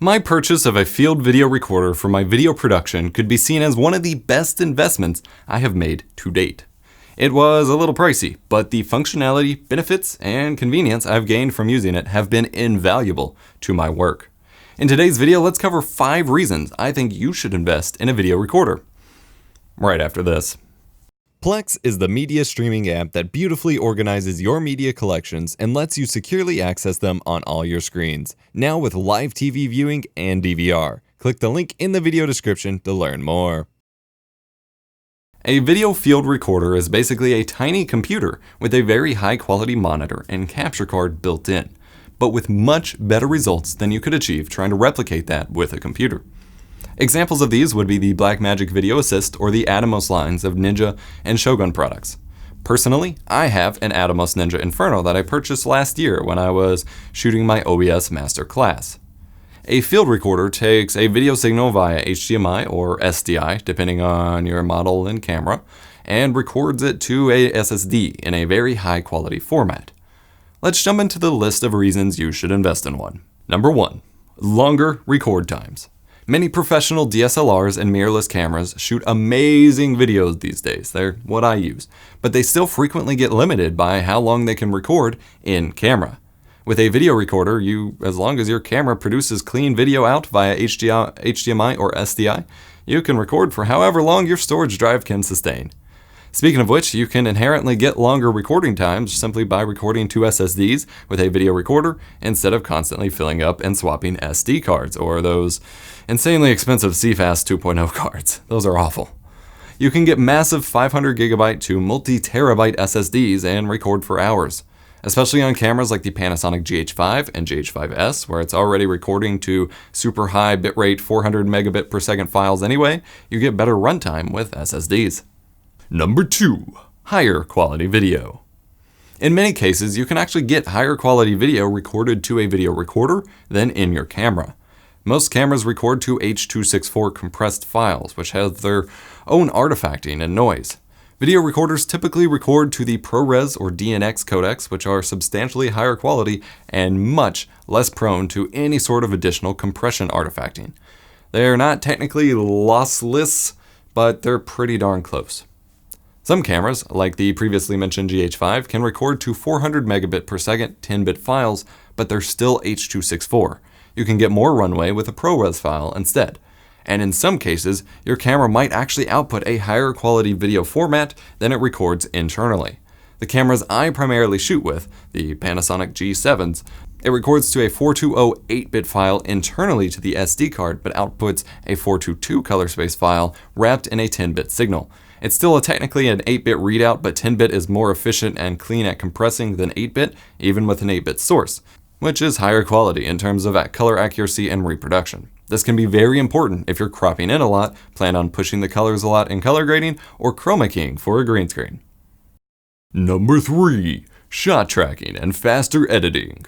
My purchase of a field video recorder for my video production could be seen as one of the best investments I have made to date. It was a little pricey, but the functionality, benefits, and convenience I've gained from using it have been invaluable to my work. In today's video, let's cover 5 reasons I think you should invest in a video recorder. Right after this. Plex is the media streaming app that beautifully organizes your media collections and lets you securely access them on all your screens, now with live TV viewing and DVR. Click the link in the video description to learn more. A video field recorder is basically a tiny computer with a very high quality monitor and capture card built in, but with much better results than you could achieve trying to replicate that with a computer. Examples of these would be the BlackMagic Video Assist or the Atomos lines of Ninja and Shogun products. Personally, I have an Atomos Ninja Inferno that I purchased last year when I was shooting my OBS master class. A field recorder takes a video signal via HDMI or SDI, depending on your model and camera, and records it to a SSD in a very high quality format. Let's jump into the list of reasons you should invest in one. Number 1. Longer record times. Many professional DSLRs and mirrorless cameras shoot amazing videos these days. They're what I use, but they still frequently get limited by how long they can record in camera. With a video recorder, as long as your camera produces clean video out via HDMI or SDI, you can record for however long your storage drive can sustain. Speaking of which, you can inherently get longer recording times simply by recording 2 SSDs with a video recorder instead of constantly filling up and swapping SD cards or those insanely expensive CFast 2.0 cards. Those are awful. You can get massive 500GB to multi-terabyte SSDs and record for hours, especially on cameras like the Panasonic GH5 and GH5S, where it's already recording to super high bitrate 400 megabit per second files anyway. You get better runtime with SSDs. Number 2. Higher quality video. In many cases, you can actually get higher quality video recorded to a video recorder than in your camera. Most cameras record to H.264 compressed files, which have their own artifacting and noise. Video recorders typically record to the ProRes or DNX codecs, which are substantially higher quality and much less prone to any sort of additional compression artifacting. They're not technically lossless, but they're pretty darn close. Some cameras, like the previously mentioned GH5, can record to 400 megabit per second 10-bit files, but they're still H.264. You can get more runway with a ProRes file instead. And in some cases, your camera might actually output a higher quality video format than it records internally. The cameras I primarily shoot with, the Panasonic G7s, it records to a 420 8-bit file internally to the SD card, but outputs a 422 color space file wrapped in a 10-bit signal. It's still technically an 8-bit readout, but 10-bit is more efficient and clean at compressing than 8-bit, even with an 8-bit source, which is higher quality in terms of color accuracy and reproduction. This can be very important if you're cropping in a lot, plan on pushing the colors a lot in color grading, or chroma keying for a green screen. Number 3. Shot tracking and faster editing.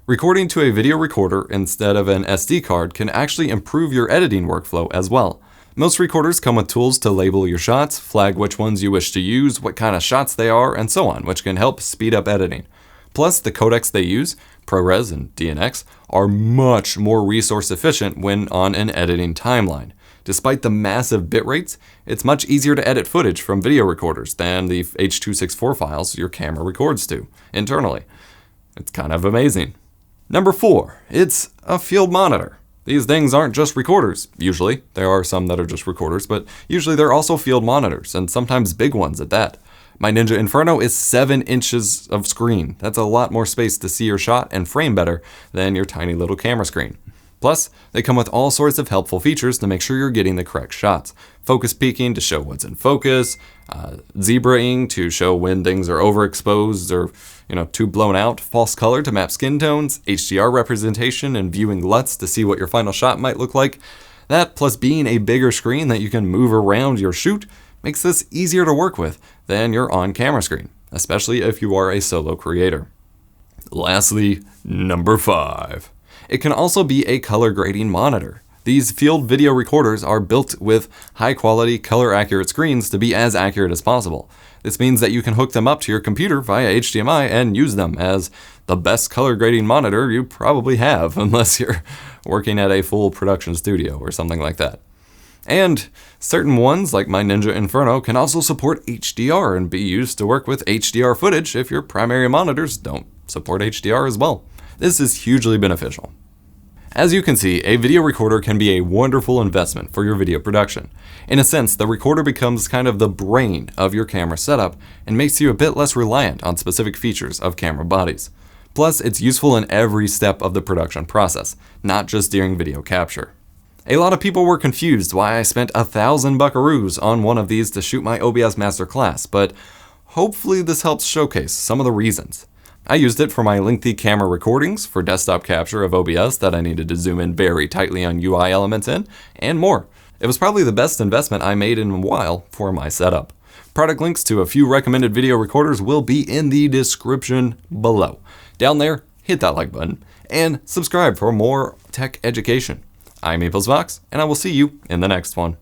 Recording to a video recorder instead of an SD card can actually improve your editing workflow as well. Most recorders come with tools to label your shots, flag which ones you wish to use, what kind of shots they are, and so on, which can help speed up editing. Plus, the codecs they use, ProRes and DNX, are much more resource efficient when on an editing timeline. Despite the massive bit rates, it's much easier to edit footage from video recorders than the H.264 files your camera records to internally. It's kind of amazing. Number 4. It's a field monitor. These things aren't just recorders, usually. There are some that are just recorders, but usually they're also field monitors, and sometimes big ones at that. My Ninja Inferno is 7 inches of screen. That's a lot more space to see your shot and frame better than your tiny little camera screen. Plus, they come with all sorts of helpful features to make sure you're getting the correct shots. Focus peaking to show what's in focus, zebraing to show when things are overexposed or too blown out, false color to map skin tones, HDR representation and viewing LUTs to see what your final shot might look like. That, plus being a bigger screen that you can move around your shoot, makes this easier to work with than your on-camera screen, especially if you are a solo creator. Lastly, number 5. It can also be a color grading monitor. These field video recorders are built with high-quality, color-accurate screens to be as accurate as possible. This means that you can hook them up to your computer via HDMI and use them as the best color grading monitor you probably have, unless you're working at a full production studio or something like that. And certain ones, like my Ninja Inferno, can also support HDR and be used to work with HDR footage if your primary monitors don't support HDR as well. This is hugely beneficial. As you can see, a video recorder can be a wonderful investment for your video production. In a sense, the recorder becomes kind of the brain of your camera setup and makes you a bit less reliant on specific features of camera bodies. Plus, it's useful in every step of the production process, not just during video capture. A lot of people were confused why I spent 1,000 buckaroos on one of these to shoot my OBS masterclass, but hopefully this helps showcase some of the reasons. I used it for my lengthy camera recordings, for desktop capture of OBS that I needed to zoom in very tightly on UI elements in, and more. It was probably the best investment I made in a while for my setup. Product links to a few recommended video recorders will be in the description below. Down there, hit that like button, and subscribe for more tech education. I'm EposVox, and I will see you in the next one.